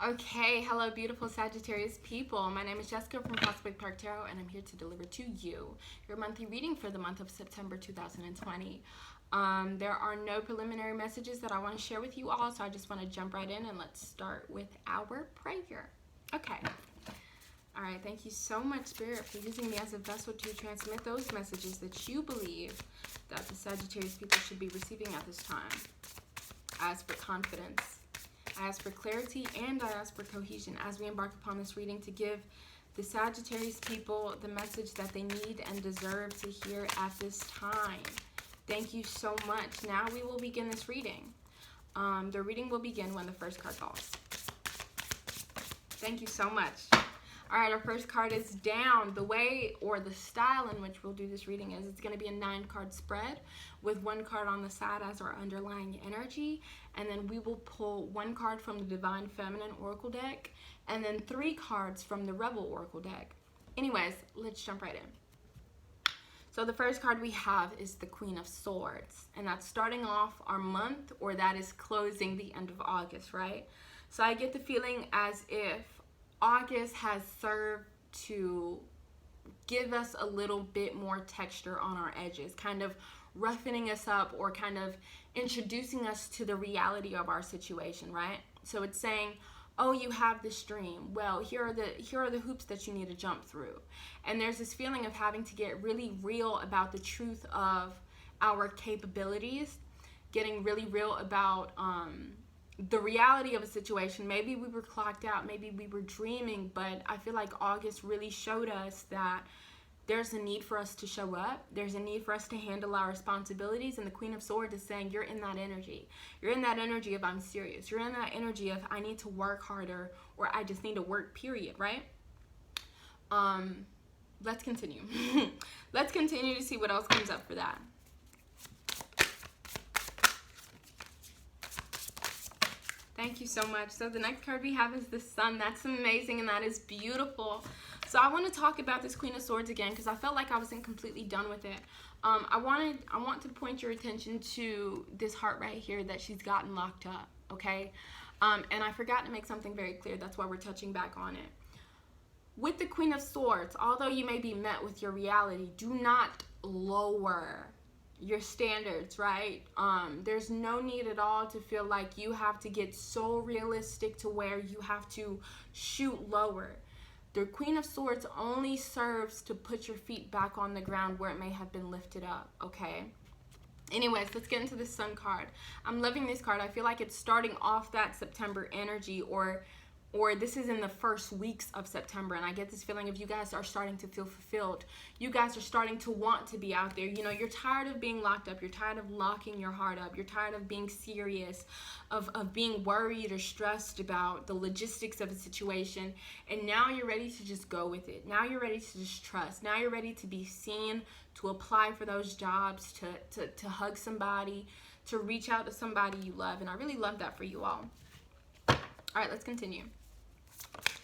Okay, hello beautiful Sagittarius people. My name is Jessica from Prospect Park Tarot, and I'm here to deliver to you your monthly reading for the month of September 2020. There are no preliminary messages that I want to share with you all, so I just want to jump right in and let's start with our prayer. Okay. All right, thank you so much, Spirit, for using me as a vessel to transmit those messages that you believe that the Sagittarius people should be receiving at this time. I ask for confidence. I ask for clarity, and I ask for cohesion as we embark upon this reading to give the Sagittarius people the message that they need and deserve to hear at this time. Thank you so much. Now we will begin this reading. The reading will begin when the first card falls. Thank you so much. All right, our first card is down. The way or the style in which we'll do this reading is it's going to be a 9-card spread with 1 card on the side as our underlying energy. And then we will pull 1 card from the Divine Feminine Oracle deck and then 3 cards from the Rebel Oracle deck. Anyways, let's jump right in. So the first card we have is the Queen of Swords. And that's starting off our month, or that is closing the end of August, right? So I get the feeling as if August has served to give us a little bit more texture on our edges, kind of roughening us up or kind of introducing us to the reality of our situation, right? So it's saying, oh, you have this dream. Well, here are the hoops that you need to jump through. And there's this feeling of having to get really real about the truth of our capabilities, getting really real about the reality of a situation. Maybe we were clocked out, maybe we were dreaming, but I feel like August really showed us that there's a need for us to show up. There's a need for us to handle our responsibilities, and the Queen of Swords is saying you're in that energy. You're in that energy of I'm serious. You're in that energy of I need to work harder, or I just need to work, period, right? Let's continue. Let's continue to see what else comes up for that. Thank you so much. So the next card we have is the Sun. That's amazing and that is beautiful. So I want to talk about this Queen of Swords again because I felt like I wasn't completely done with it. I want to point your attention to this heart right here that she's gotten locked up, okay? And I forgot to make something very clear. That's why we're touching back on it. With the Queen of Swords, although you may be met with your reality, do not lower your standards, right? There's no need at all to feel like you have to get so realistic to where you have to shoot lower. The Queen of Swords only serves to put your feet back on the ground where it may have been lifted up, okay? Anyways, let's get into the Sun card. I'm loving this card. I feel like it's starting off that September energy, or this is in the first weeks of September, and I get this feeling of you guys are starting to feel fulfilled. You guys are starting to want to be out there. You know, you're tired of being locked up. You're tired of locking your heart up. You're tired of being serious, of being worried or stressed about the logistics of a situation, and now you're ready to just go with it. Now you're ready to just trust. Now you're ready to be seen, to apply for those jobs, to hug somebody, to reach out to somebody you love, and I really love that for you all. All right, let's continue.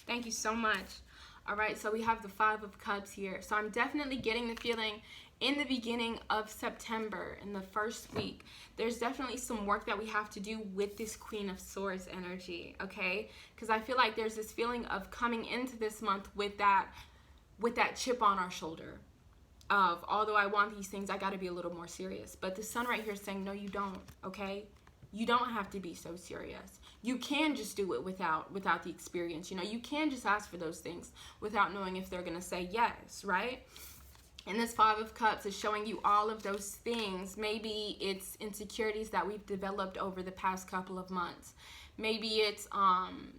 Thank you so much. All right, so we have the 5 of Cups here. So I'm definitely getting the feeling in the beginning of September, in the first week, there's definitely some work that we have to do with this Queen of Swords energy, okay? Because I feel like there's this feeling of coming into this month with that chip on our shoulder of, although I want these things, I got to be a little more serious. But the Sun right here is saying, no, you don't, okay? You don't have to be so serious. You can just do it without the experience. You know, you can just ask for those things without knowing if they're going to say yes, right? And this 5 of Cups is showing you all of those things. Maybe it's insecurities that we've developed over the past couple of months. Maybe it's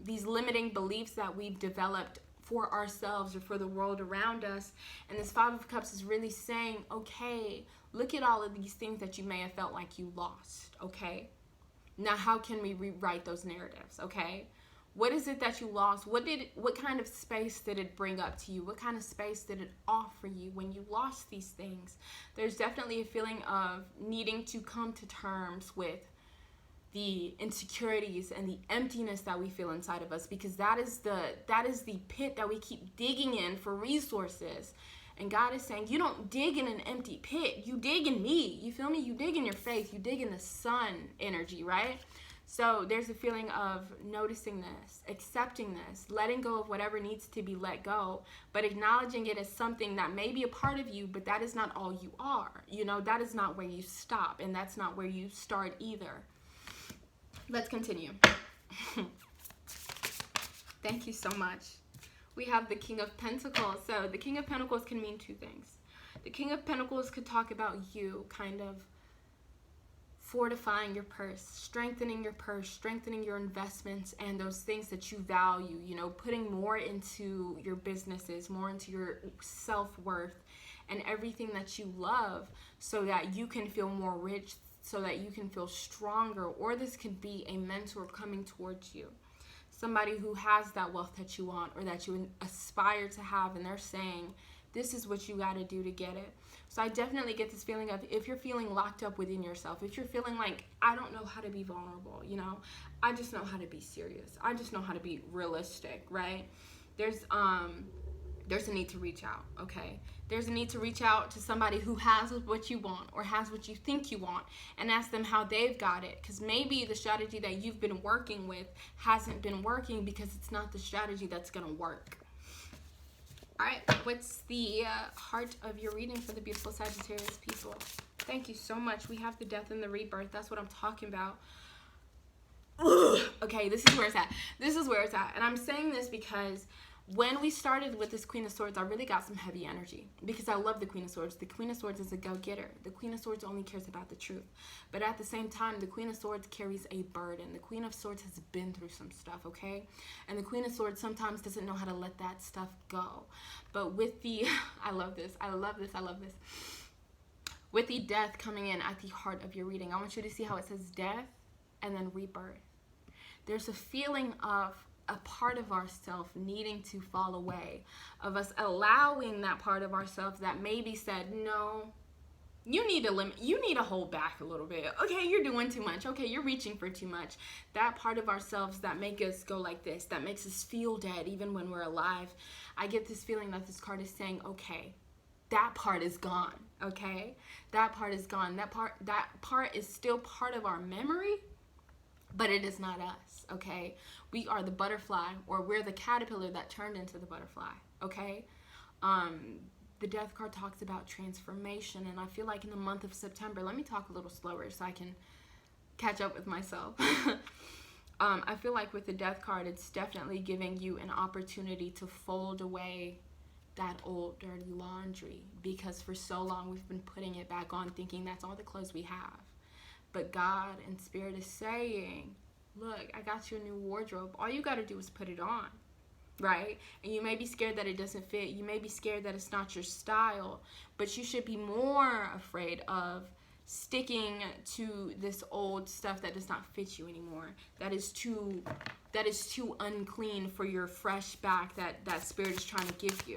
these limiting beliefs that we've developed for ourselves or for the world around us. And this 5 of Cups is really saying, okay, look at all of these things that you may have felt like you lost, okay? Now, how can we rewrite those narratives, okay? What is it that you lost? What kind of space did it bring up to you? What kind of space did it offer you when you lost these things? There's definitely a feeling of needing to come to terms with the insecurities and the emptiness that we feel inside of us, because that is the pit that we keep digging in for resources. And God is saying, you don't dig in an empty pit. You dig in me. You feel me? You dig in your faith. You dig in the Sun energy, right? So there's a feeling of noticing this, accepting this, letting go of whatever needs to be let go, but acknowledging it as something that may be a part of you, but that is not all you are. You know, that is not where you stop, and that's not where you start either. Let's continue. Thank you so much. We have the King of Pentacles. So the King of Pentacles can mean two things. The King of Pentacles could talk about you kind of fortifying your purse, strengthening your investments and those things that you value, you know, putting more into your businesses, more into your self-worth and everything that you love so that you can feel more rich, so that you can feel stronger. Or this could be a mentor coming towards you, somebody who has that wealth that you want or that you aspire to have, and they're saying, this is what you got to do to get it. So I definitely get this feeling of, if you're feeling locked up within yourself, if you're feeling like, I don't know how to be vulnerable, you know, I just know how to be serious, I just know how to be realistic, right? There's a need to reach out, okay? There's a need to reach out to somebody who has what you want or has what you think you want and ask them how they've got it. Because maybe the strategy that you've been working with hasn't been working because it's not the strategy that's going to work. All right, what's the heart of your reading for the beautiful Sagittarius people? Thank you so much. We have the death and the rebirth. That's what I'm talking about. Okay, this is where it's at. This is where it's at. And I'm saying this because when we started with this Queen of Swords, I really got some heavy energy because I love the Queen of Swords. The Queen of Swords is a go-getter. The Queen of Swords only cares about the truth. But at the same time, the Queen of Swords carries a burden. The Queen of Swords has been through some stuff, okay? And the Queen of Swords sometimes doesn't know how to let that stuff go. But with the, I love this. With the death coming in at the heart of your reading, I want you to see how it says death and then rebirth. There's a feeling of a part of ourselves needing to fall away, of us allowing that part of ourselves that maybe said, no, you need to limit, you need to hold back a little bit. Okay, you're doing too much. Okay, you're reaching for too much. That part of ourselves that make us go like this, that makes us feel dead even when we're alive. I get this feeling that this card is saying, okay, that part is gone, okay? That part is gone. That part is still part of our memory, but it is not us, okay? We are the butterfly, or we're the caterpillar that turned into the butterfly, okay? The death card talks about transformation, and I feel like in the month of September, let me talk a little slower so I can catch up with myself. I feel like with the death card, it's definitely giving you an opportunity to fold away that old dirty laundry, because for so long we've been putting it back on thinking that's all the clothes we have. But God and Spirit is saying, look, I got you a new wardrobe. All you got to do is put it on, right? And you may be scared that it doesn't fit. You may be scared that it's not your style. But you should be more afraid of sticking to this old stuff that does not fit you anymore. That is too unclean for your fresh back that Spirit is trying to give you.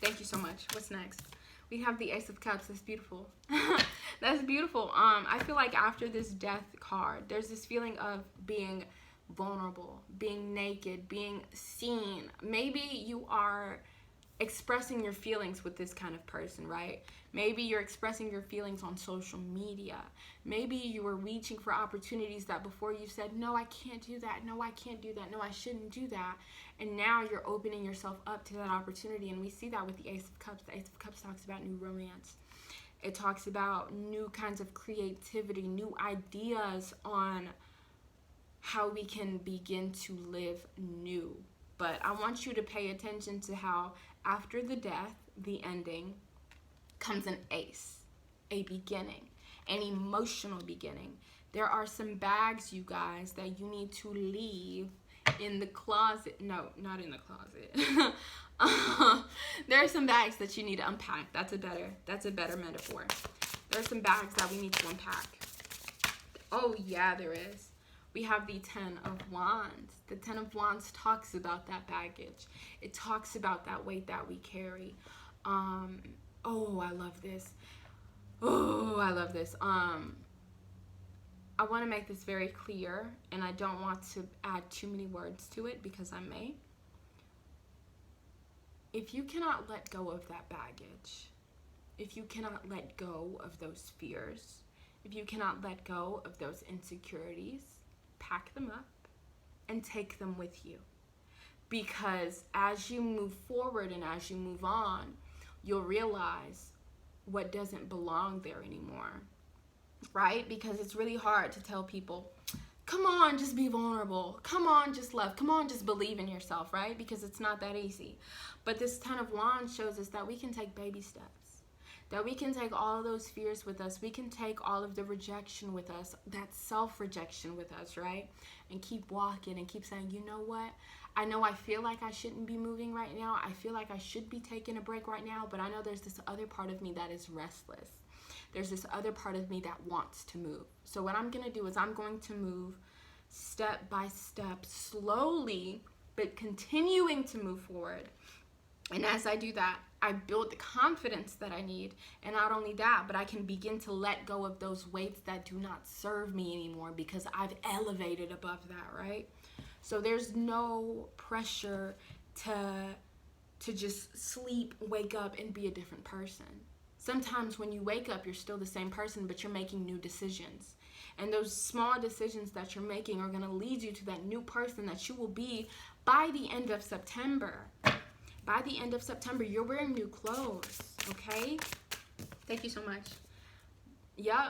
Thank you so much. What's next? We have the Ace of Cups. That's beautiful. That's beautiful. I feel like after this death card, there's this feeling of being vulnerable, being naked, being seen. Maybe you are expressing your feelings with this kind of person, right? Maybe you're expressing your feelings on social media. Maybe you were reaching for opportunities that before you said, no, I can't do that. No, I can't do that. No, I shouldn't do that. And now you're opening yourself up to that opportunity. And we see that with the Ace of Cups. The Ace of Cups talks about new romance. It talks about new kinds of creativity, new ideas on how we can begin to live new. But I want you to pay attention to how after the death, the ending, comes an ace, a beginning, an emotional beginning. There are some bags, you guys, that you need to leave in the closet. No, not in the closet. There are some bags that you need to unpack. That's a better metaphor. There are some bags that we need to unpack. Oh yeah, there is. We have the Ten of Wands. The Ten of Wands talks about that baggage. It talks about that weight that we carry. Oh, I love this. Oh, I love this. I want to make this very clear, and I don't want to add too many words to it because I may. If you cannot let go of that baggage, if you cannot let go of those fears, if you cannot let go of those insecurities, pack them up and take them with you. Because as you move forward and as you move on, you'll realize what doesn't belong there anymore, right? Because it's really hard to tell people, come on, just be vulnerable. Come on, just love. Come on, just believe in yourself, right? Because it's not that easy. But this Ten of Wands shows us that we can take baby steps, that we can take all of those fears with us. We can take all of the rejection with us, that self-rejection with us, right? And keep walking and keep saying, you know what? I know I feel like I shouldn't be moving right now. I feel like I should be taking a break right now, but I know there's this other part of me that is restless. There's this other part of me that wants to move. So what I'm going to do is I'm going to move step by step, slowly, but continuing to move forward. And as I do that, I build the confidence that I need. And not only that, but I can begin to let go of those weights that do not serve me anymore because I've elevated above that, right? So there's no pressure to just sleep, wake up, and be a different person. Sometimes when you wake up, you're still the same person, but you're making new decisions. And those small decisions that you're making are going to lead you to that new person that you will be by the end of September. By the end of September, you're wearing new clothes, okay? Thank you so much. Yeah,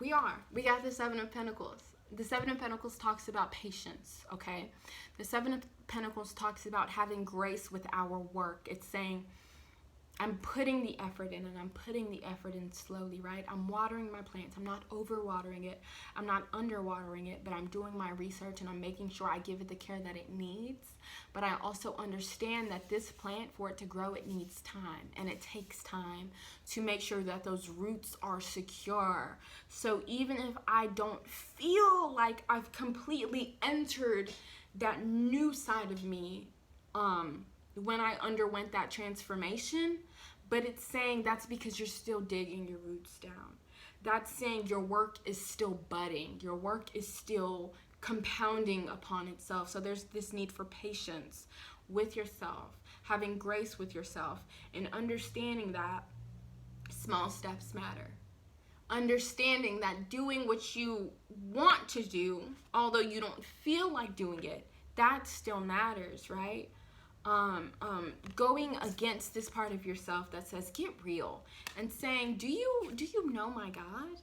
we are. We got the Seven of Pentacles. The Seven of Pentacles talks about patience, okay? The Seven of Pentacles talks about having grace with our work. It's saying, I'm putting the effort in, and I'm putting the effort in slowly, right? I'm watering my plants. I'm not over-watering it. I'm not under-watering it, but I'm doing my research, and I'm making sure I give it the care that it needs. But I also understand that this plant, for it to grow, it needs time, and it takes time to make sure that those roots are secure. So even if I don't feel like I've completely entered that new side of me, when I underwent that transformation, but it's saying that's because you're still digging your roots down. That's saying your work is still budding. Your work is still compounding upon itself. So there's this need for patience with yourself, having grace with yourself, and understanding that small steps matter. Understanding that doing what you want to do, although you don't feel like doing it, that still matters, right? Going against this part of yourself that says, get real, and saying, do you know my God?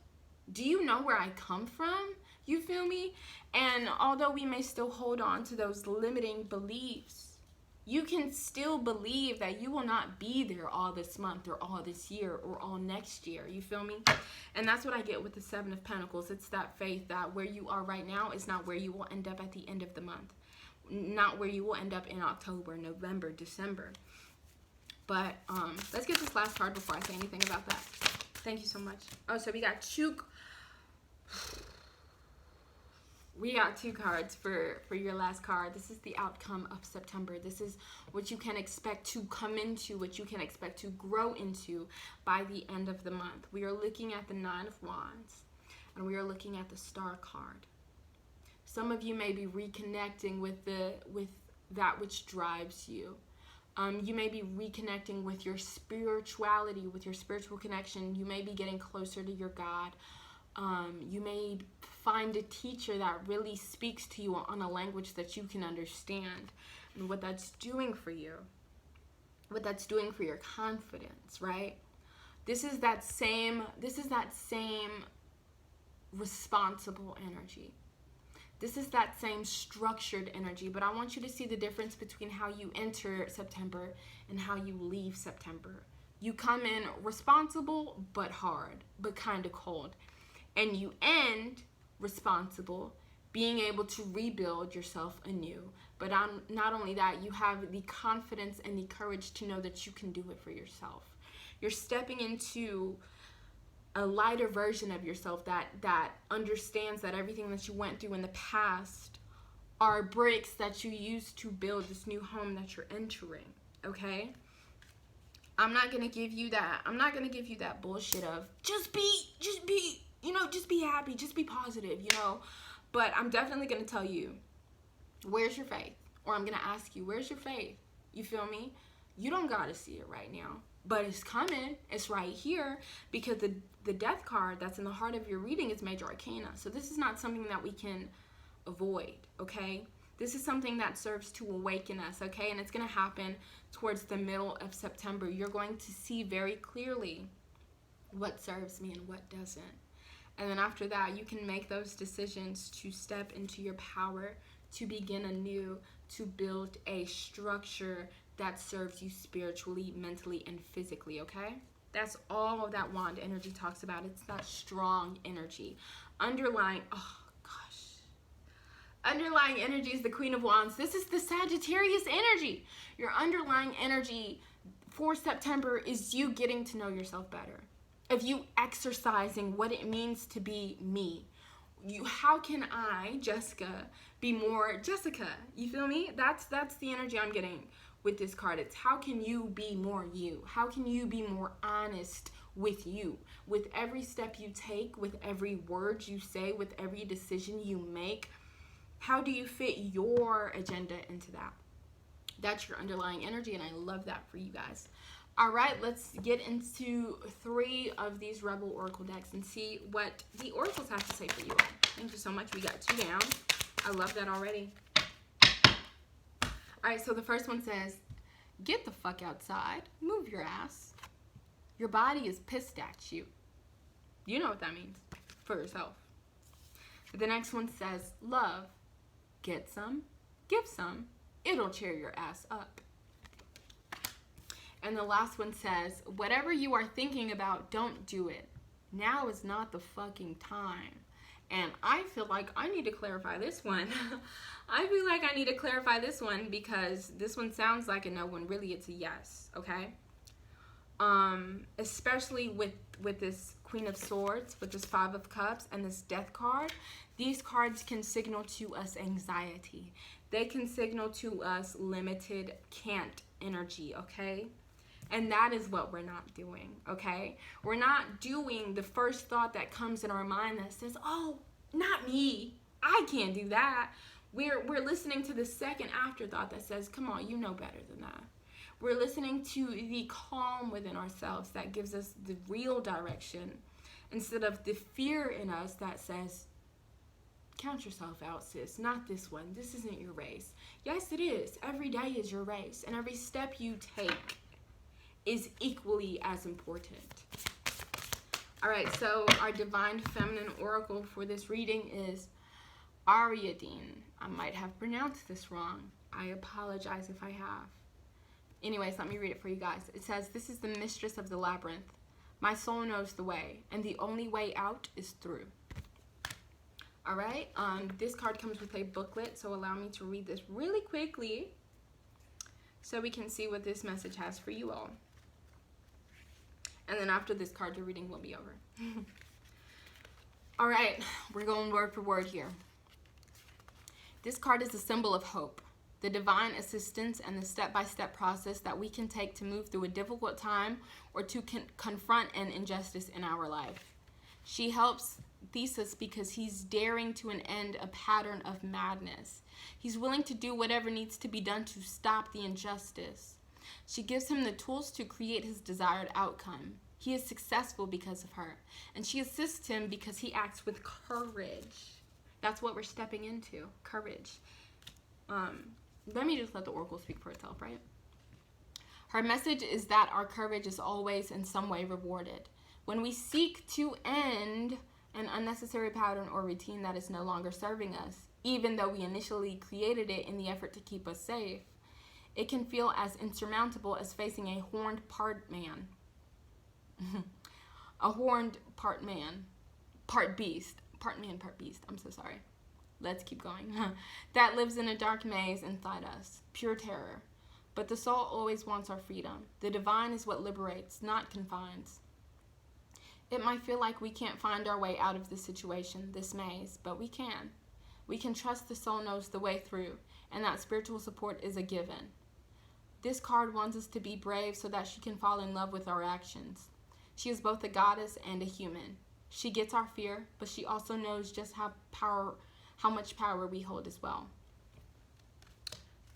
Do you know where I come from? You feel me? And although we may still hold on to those limiting beliefs, you can still believe that you will not be there all this month or all this year or all next year. You feel me? And that's what I get with the Seven of Pentacles. It's that faith that where you are right now is not where you will end up at the end of the month. Not where you will end up in October, November, December. But let's get this last card before I say anything about that. Thank you so much. Oh, so we got two cards for your last card. This is the outcome of September. This is what you can expect to come into, what you can expect to grow into by the end of the month. We are looking at the Nine of Wands, and we are looking at the Star card. Some of you may be reconnecting with that which drives you. You may be reconnecting with your spirituality, with your spiritual connection. You may be getting closer to your God. You may find a teacher that really speaks to you on a language that you can understand, and what that's doing for you, what that's doing for your confidence, right? This is that same responsible energy. This is that same structured energy, but I want you to see the difference between how you enter September and how you leave September. You come in responsible, but hard, but kind of cold. And you end responsible, being able to rebuild yourself anew. But not only that, you have the confidence and the courage to know that you can do it for yourself. You're stepping into a lighter version of yourself that understands that everything that you went through in the past are bricks that you use to build this new home that you're entering, okay? I'm not going to give you that bullshit of just be, just be happy, just be positive, But I'm definitely going to tell you, where's your faith? Or I'm going to ask you, where's your faith? You feel me? You don't got to see it right now. but it's coming. It's right here, because the death card that's in the heart of your reading is Major Arcana. So this is not something that we can avoid, okay? This is something that serves to awaken us, okay? And it's going to happen towards the middle of September. You're going to see very clearly what serves me and what doesn't. And then after that, you can make those decisions to step into your power, to begin anew, to build a structure that serves you spiritually, mentally, and physically, okay? That's all of that wand energy talks about. It's that strong energy. Underlying energy is the Queen of Wands. This is the Sagittarius energy. Your underlying energy for September is you getting to know yourself better. Of you exercising what it means to be me. How can I, Jessica, be more Jessica? You feel me? That's the energy I'm getting with this card. It's how can you be more you? How can you be more honest with you? With every step you take, with every word you say, with every decision you make, how do you fit your agenda into that? That's your underlying energy, and I love that for you guys. All right, let's get into 3 of these Rebel Oracle decks and see what the oracles have to say for you all. Thank you so much. We got 2 down. I love that already. All right, so the first one says, get the fuck outside. Move your ass. Your body is pissed at you. You know what that means for yourself. The next one says, love. Get some. Give some. It'll cheer your ass up. And the last one says, whatever you are thinking about, don't do it. Now is not the fucking time. And I feel like I need to clarify this one. I feel like I need to clarify this one because this one sounds like a no when really it's a yes, okay? Especially with this Queen of Swords, with this 5 of Cups and this Death card. These cards can signal to us anxiety. They can signal to us limited can't energy, okay? And that is what we're not doing, okay? We're not doing the first thought that comes in our mind that says, oh, not me. I can't do that. We're listening to the second afterthought that says, come on, you know better than that. We're listening to the calm within ourselves that gives us the real direction instead of the fear in us that says, count yourself out, sis. Not this one. This isn't your race. Yes, it is. Every day is your race. And every step you take is equally as important. All right, so our Divine Feminine Oracle for this reading is Ariadne. I might have pronounced this wrong. I apologize if I have. Anyways, let me read it for you guys. It says, this is the mistress of the labyrinth. My soul knows the way, and the only way out is through. All right, this card comes with a booklet, so allow me to read this really quickly so we can see what this message has for you all. And then after this card, the reading will be over. All right, we're going word for word here. This card is a symbol of hope, the divine assistance and the step-by-step process that we can take to move through a difficult time or to confront an injustice in our life. She helps Theseus because he's daring to an end a pattern of madness. He's willing to do whatever needs to be done to stop the injustice. She gives him the tools to create his desired outcome. He is successful because of her. And she assists him because he acts with courage. That's what we're stepping into, courage. Let me just let the oracle speak for itself, right? Her message is that our courage is always in some way rewarded. When we seek to end an unnecessary pattern or routine that is no longer serving us, even though we initially created it in the effort to keep us safe, it can feel as insurmountable as facing a horned part man. A horned part man, part beast. Part man, part beast. I'm so sorry. Let's keep going. That lives in a dark maze inside us. Pure terror. But the soul always wants our freedom. The divine is what liberates, not confines. It might feel like we can't find our way out of this situation, this maze, but we can. We can trust the soul knows the way through, and that spiritual support is a given. This card wants us to be brave so that she can fall in love with our actions. She is both a goddess and a human. She gets our fear, but she also knows just how much power we hold as well.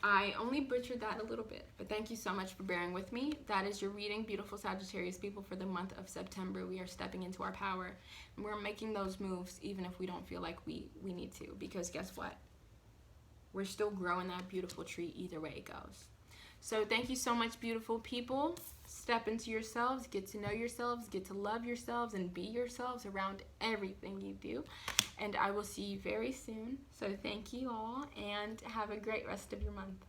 I only butchered that a little bit, but thank you so much for bearing with me. That is your reading, beautiful Sagittarius people, for the month of September. We are stepping into our power, and we're making those moves even if we don't feel like we need to, because guess what? We're still growing that beautiful tree either way it goes. So thank you so much, beautiful people. Step into yourselves, get to know yourselves, get to love yourselves, and be yourselves around everything you do. And I will see you very soon. So thank you all, and have a great rest of your month.